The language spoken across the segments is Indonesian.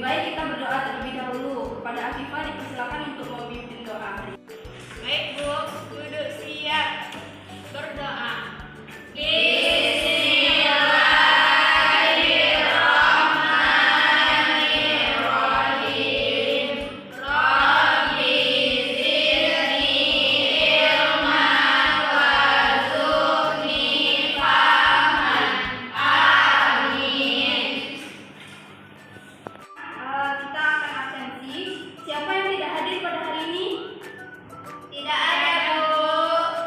baik kita berdoa terlebih dahulu. Kepada Afifah dipersilakan untuk memimpin doa. Baik Bu, duduk siap. Berdoa. Kita akan absensi. Siapa yang tidak hadir pada hari ini? Tidak ada Bu.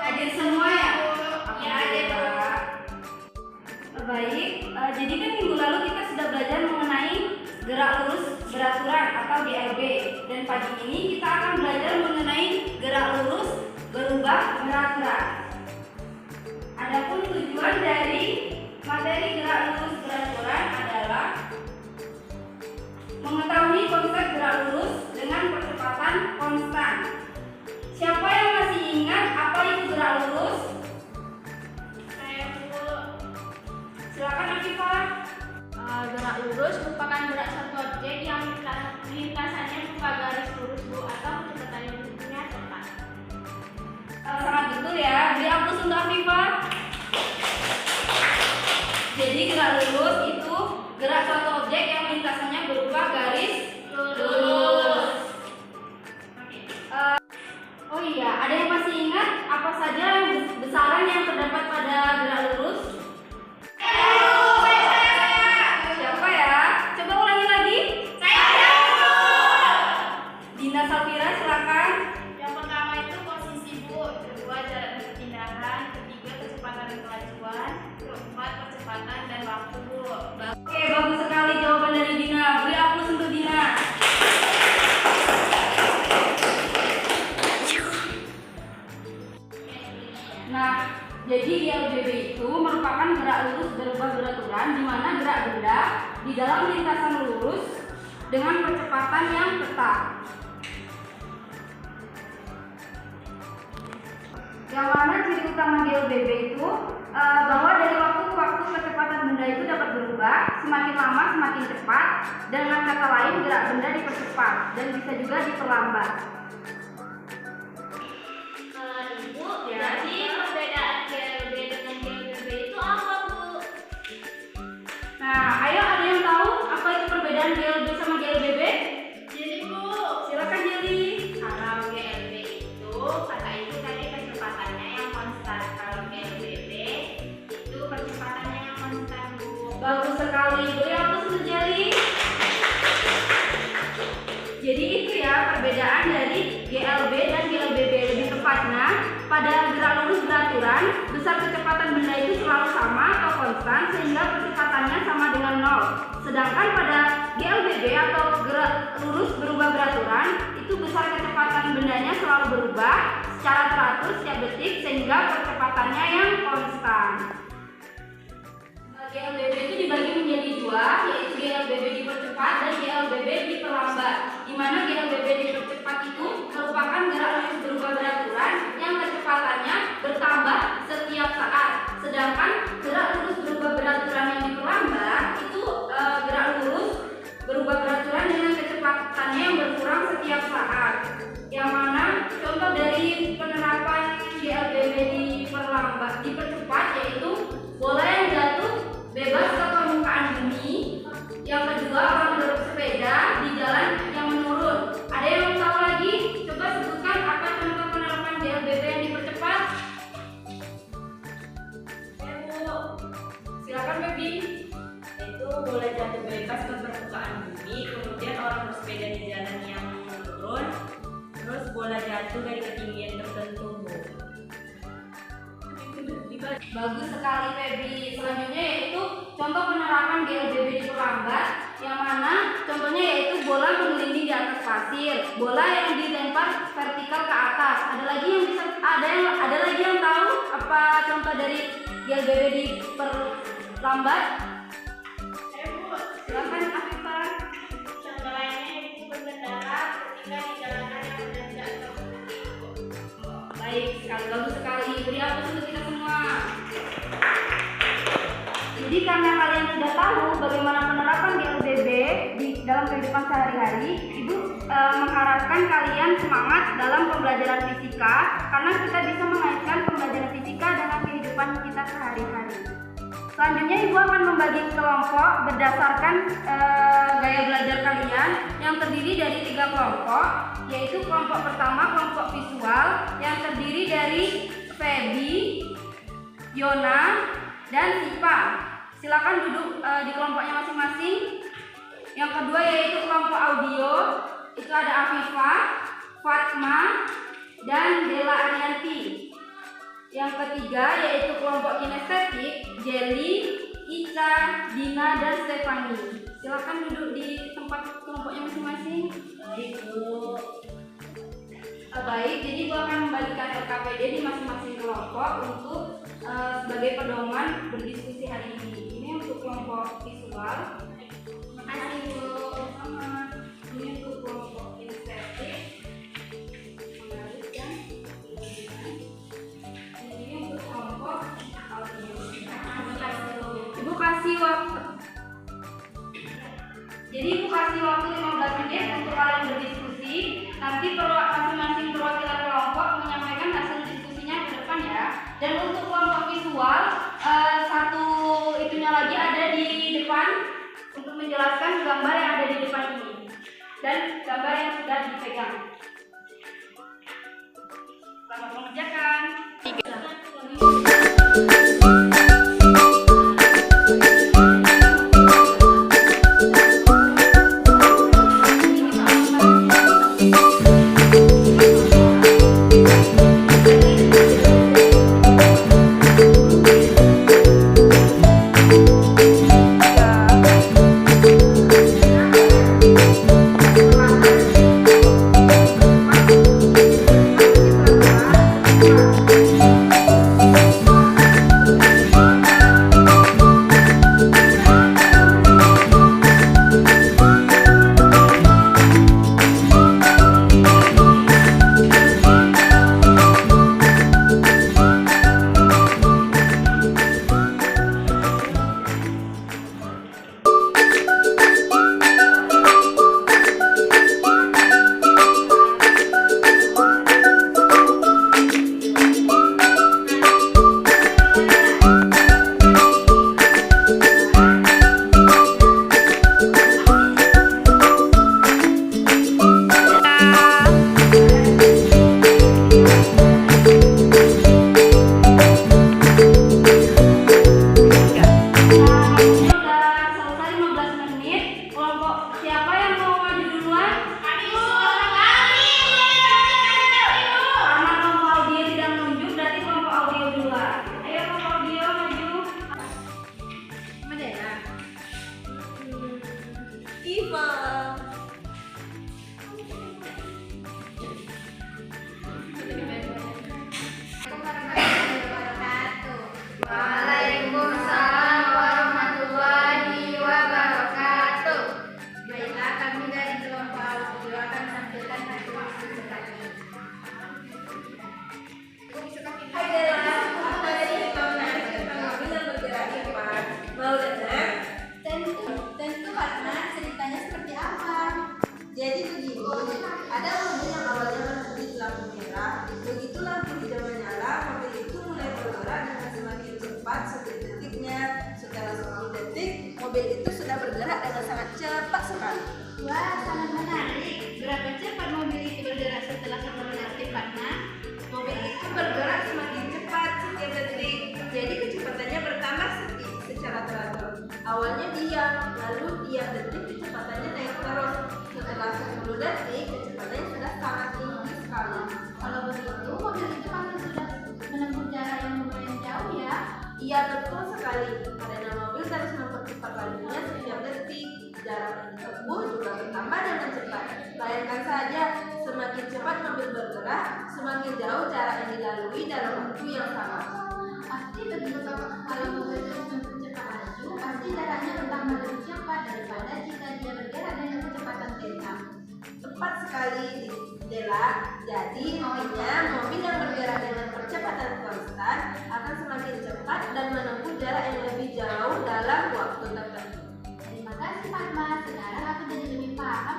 Hadir semua ya? Ya, hadir, Bu. Baik, jadi kan minggu lalu kita sudah belajar mengenai gerak lurus beraturan atau GLB. Dan pagi ini kita akan belajar mengenai gerak lurus berubah beraturan. Adapun tujuan dari materi gerak lurus beraturan adalah mengetahui konsep gerak lurus dengan percepatan konstan. Siapa yang masih ingat apa itu gerak lurus? Saya Bu. Silakan Afifah. Gerak lurus merupakan gerak satu objek yang lintasannya berupa garis lurus Bu, atau kecepatannya lurusnya cepat. Sangat betul ya. Beri aplaus untuk Afifah. Jadi gerak lurus itu gerak suatu objek yang lintasannya berupa garis lurus. Oh iya, ada yang masih ingat apa saja besaran yang terdapat pada gerak lurus? Siapa ya? Coba ulangi lagi. Dina Safira, silakan. Yang pertama itu posisi Bu, kedua jarak perpindahan, ketiga kecepatan dan kelajuan, keempat percepatan dan waktu Bu. Oke, bagus sekali jawaban dari Dina. Beri aplaus untuk Dina. Nah, jadi GLBB itu merupakan gerak lurus berubah beraturan di mana gerak benda di dalam lintasan lurus dengan percepatan yang tetap. Yang mana ciri utama GLBB itu bahwa dari waktu ke waktu kecepatan benda itu dapat berubah, semakin lama semakin cepat. Dengan kata lain, gerak benda dipercepat dan bisa juga diperlambat. Ibu, Ya. jadi perbedaan GLB dengan GLB itu apa Bu? Nah, ayo ada yang tahu apa itu perbedaan GLB sama GLBB? Jadi Bu, Silakan Jeli. kalau GLB itu kata ibu tadi kecepatannya yang konstan, kalau GLBB itu percepatannya yang konstan Bu. Bagus sekali. Beri aplaus untuk Jeli. Jadi itu ya perbedaan dari GLB dan GLBB. Lebih tepatnya pada gerak lurus beraturan, besar kecepatan benda itu selalu sama atau konstan sehingga percepatannya sama dengan 0. Sedangkan pada GLBB atau gerak lurus berubah beraturan, itu besar kecepatan bendanya selalu berubah secara teratur setiap detik sehingga percepatannya yang konstan. GLBB itu dibagi menjadi dua, yaitu GLBB dipercepat dan GLBB diperlambat. Di mana GLBB dipercepat itu merupakan gerak lurus berubah beraturan yang kecepatannya bertambah setiap saat. Sedangkan gerak lurus berubah beraturan yang diperlambat itu gerak lurus berubah beraturan dengan kecepatannya yang berkurang setiap saat. Yang mana contoh dari penerapan GLBB dipercepat yaitu bola yang jatuh bebas ke permukaan bumi. Yang kedua, orang bersepeda di jalan yang menurun. Ada yang mau tahu lagi? Coba sebutkan apa contoh penerapan GLBB yang dipercepat. Silakan Baby. Itu bola jatuh bebas ke permukaan bumi, kemudian orang bersepeda di jalan yang menurun, terus bola jatuh dari ketinggian tertentu Bu. Bagus sekali Baby. Selanjutnya yaitu contoh penerapan GLBB diperlambat, yang mana contohnya yaitu bola menggelinding di atas pasir, bola yang dilempar vertikal ke atas. Ada lagi yang tahu apa contoh dari GLBB diperlambat? Silakan Afifah. Contoh lainnya yaitu berkendara ketika di jalanan yang menanjak atau Baik sekali, bagus sekali. Beri aplaus untuk kita semua. Jadi karena kalian sudah tahu bagaimana penerapan GLBB di dalam kehidupan kehidupan sehari-hari, Ibu mengharapkan kalian semangat dalam pembelajaran fisika karena kita bisa mengaitkan pembelajaran fisika dengan kehidupan kita sehari-hari. Selanjutnya Ibu akan membagi kelompok berdasarkan gaya belajar kalian yang terdiri dari 3 kelompok, yaitu kelompok pertama kelompok visual yang terdiri dari Feby, Yona, dan Sipa. Silakan duduk di kelompoknya masing-masing. Yang kedua yaitu kelompok audio, itu ada Afifa, Fatma, dan Dela Arianti. Yang ketiga yaitu kelompok kinestetik, Jelly, Ica, Dina, dan Stefani. Silakan duduk di tempat kelompoknya masing-masing. Baik, Bu. Baik, jadi Ibu akan membagikan LKPD di masing-masing kelompok untuk sebagai pedoman berdiskusi hari ini. Ini untuk kelompok visual. Makasih, Bu. Sama. Ini untuk kelompok kinestetik. Melanjutkan. Ini untuk kelompok audio. Ibu kasih waktu. Jadi Ibu kasih waktu 15 menit untuk kalian berdiskusi. Nanti masing-masing perwakilan kelompok menyampaikan hasil diskusinya ke depan ya. Dan untuk kelompok visual, satu itunya lagi ada di depan untuk menjelaskan gambar yang ada di depan ini dan gambar yang sudah dipegang. Selamat mengerjakan. Waalaikumsalam warahmatullahi wabarakatuh. Baiklah, kami dari kelompok audio akan menampilkan hasil diskusi kami. Hai Dela, aku dari Kementerian Teknologi dan Bergerak Cepat. Mau dengar? Tentu karena ceritanya seperti apa? Jadi begini, ada mobil yang awalnya berhenti di lampu merah. Begitu lampu hijau menyala, mobil itu mulai bergerak dengan semakin cepat setiap detiknya. Setelah 10 detik, mobil itu sudah bergerak dengan sangat cepat sekali. Wah, sangat menarik. Berapa cepat mobil itu bergerak setelah kamu menertib karena? Mobil itu bergerak semakin cepat setiap detik. Jadi kecepatannya bertambah secara teratur. Awalnya diam, lalu tiap detik kecepatannya naik terus. Setelah 10 detik, kecepatannya sudah sangat tinggi sekali. Kalau begitu, mobil itu pasti sudah menempuh jarak yang lumayan jauh ya. Iya betul sekali, karena mobil terus mempercepat lajunya setiap detik. Jarak yang ditempuh juga bertambah dengan cepat. Bayangkan saja, semakin cepat mobil bergerak, semakin jauh jarak yang dilalui dalam waktu yang sama. Pasti begitu. Kalau mobil terus mempercepat laju, pasti jaraknya bertambah lebih cepat daripada jika dia bergerak dengan kecepatan tetap. Tepat sekali, Dela. Jadi intinya mobil yang bergerak dengan percepatan konstan akan semakin cepat dan menempuh jarak yang lebih jauh dalam waktu tertentu. Terima kasih Fatma. Sekarang aku jadi lebih paham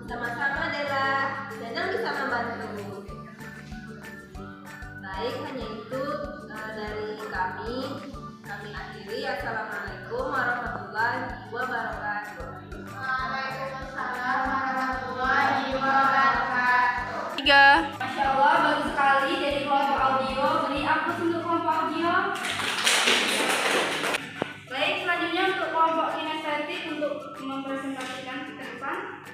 Sama-sama Dela, Danang bisa membantu. Baik, hanya itu dari kami akhiri. Assalamualaikum warahmatullahi wabarakatuh. Waalaikumsalam warahmatullahi wabarakatuh. 3. Masya Allah, bagus sekali dari kelompok audio. Beri aplaus untuk kelompok audio. Baik, selanjutnya untuk kelompok kinestetik untuk mempresentasikan ke depan.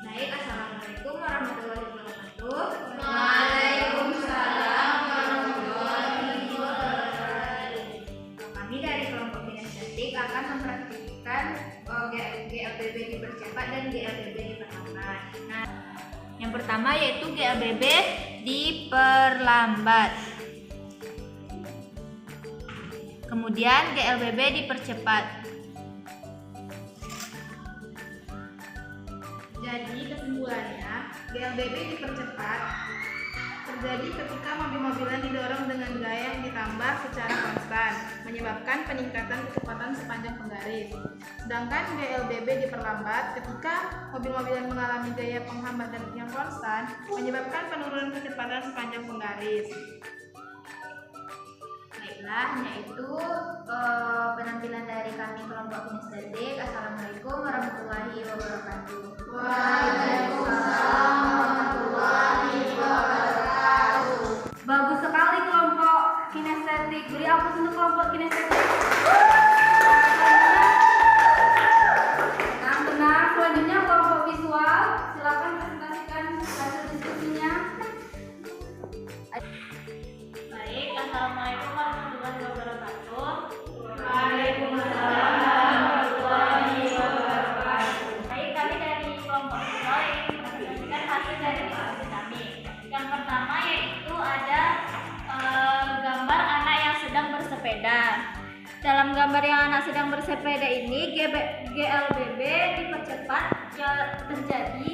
Baik, assalamualaikum warahmatullahi wabarakatuh. Waalaikumsalam warahmatullahi wabarakatuh. Kami dari kelompok kinestetik akan mempraktikkan GLBB dipercepat dan GLBB diperlambat. Nah, yang pertama yaitu GLBB diperlambat. Kemudian GLBB dipercepat. Jadi kesimpulannya, GLBB dipercepat terjadi ketika mobil-mobilan didorong dengan gaya yang ditambah secara konstan, menyebabkan peningkatan kecepatan sepanjang penggaris. Sedangkan GLBB diperlambat ketika mobil-mobilan mengalami gaya penghambat yang konstan, menyebabkan penurunan kecepatan sepanjang penggaris. Baiklah, yaitu penampilan dari kami kelompok kinestetik. Assalamualaikum warahmatullahi wabarakatuh. Waalaikumsalam warahmatullahi wabarakatuh. Bagus sekali kelompok kinestetik. Beri aplaus untuk kelompok kinestetik. Nah, benar. Selanjutnya kelompok visual. Silakan presentasikan hasil diskusinya. Baik, assalamualaikum warahmatullahi wabarakatuh. Waalaikumsalam warahmatullahi wabarakatuh. Baik, kami dari kelompok visual ingin mempresentasikan hasil dari diskusi kami. Yang pertama yaitu ada gambar anak yang sedang bersepeda. Dalam gambar yang anak sedang bersepeda ini, GLBB dipercepat terjadi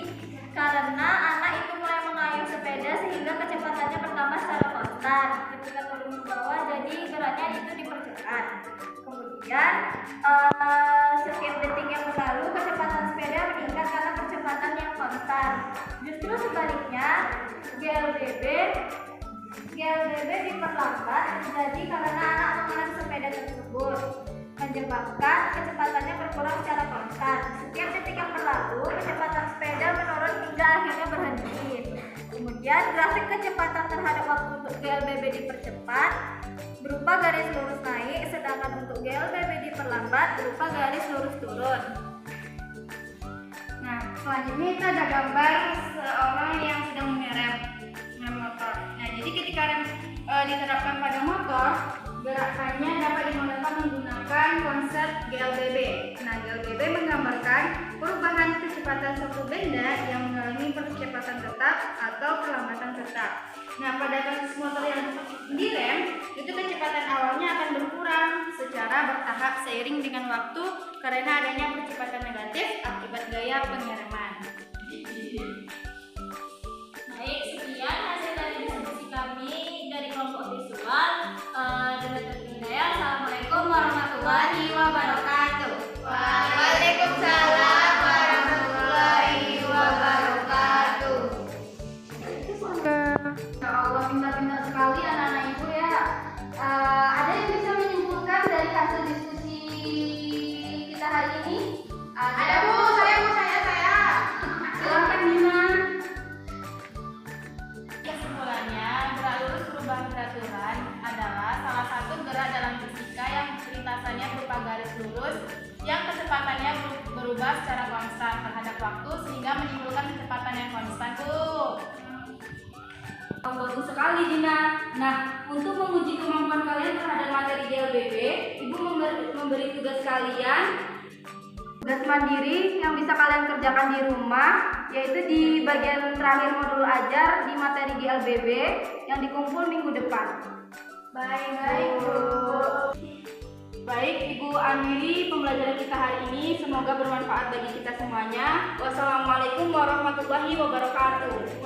karena anak itu mulai mengayuh sepeda sehingga kecepatannya bertambah secara konstan. Ketika turun ke bawah, jadi geraknya itu dipercepat. Kemudian sekian detik yang berlalu, kecepatan sepeda meningkat karena kecepatan yang konstan. Justru sebaliknya, GLBB diperlambat terjadi karena anak mengendarai sepeda tersebut, menyebabkan kecepatannya berkurang secara konstan. Setiap detik yang berlalu, kecepatan sepeda menurun hingga akhirnya berhenti. Kemudian grafik kecepatan terhadap waktu untuk GLBB dipercepat berupa garis lurus naik, sedangkan untuk GLBB diperlambat berupa garis lurus turun. Nah, selanjutnya itu ada gambar seorang yang sedang mengerem motor. Nah, jadi ketika rem diterapkan pada motor, gerakannya dapat dimonitor menggunakan konsep GLBB. Nah, GLBB menggambarkan perubahan kecepatan suatu benda yang mengalami percepatan tetap atau perlambatan tetap. Nah, pada kasus motor yang direm, itu kecepatan awalnya akan berkurang secara bertahap seiring dengan waktu karena adanya percepatan negatif akibat gaya pengereman. Baik, sekian hasil dari diskusi kami dari kelompok visual. Assalamualaikum warahmatullahi wabarakatuh. Waalaikumsalam warahmatullahi wabarakatuh. Ya Allah, pintar-pintar sekali anak-anak ibu ya. Ada yang bisa menyimpulkan dari hasil diskusi kita hari ini? Ada Bu, saya. Silakan Dina. Kesimpulannya, gerak lurus perubahan peraturan adalah salah satu gerak dalam fisika yang lintasannya berupa garis lurus yang kecepatannya berubah secara konstan terhadap waktu sehingga menimbulkan kecepatan yang konstan. Bagus sekali Dina. Nah, untuk menguji kemampuan kalian terhadap materi GLBB, Ibu memberi tugas kalian tugas mandiri yang bisa kalian kerjakan di rumah, yaitu di bagian terakhir modul ajar di materi GLBB yang dikumpul minggu depan. Baik, Bu. Baik, Ibu akhiri pembelajaran kita hari ini. Semoga bermanfaat bagi kita semuanya. Wassalamualaikum warahmatullahi wabarakatuh.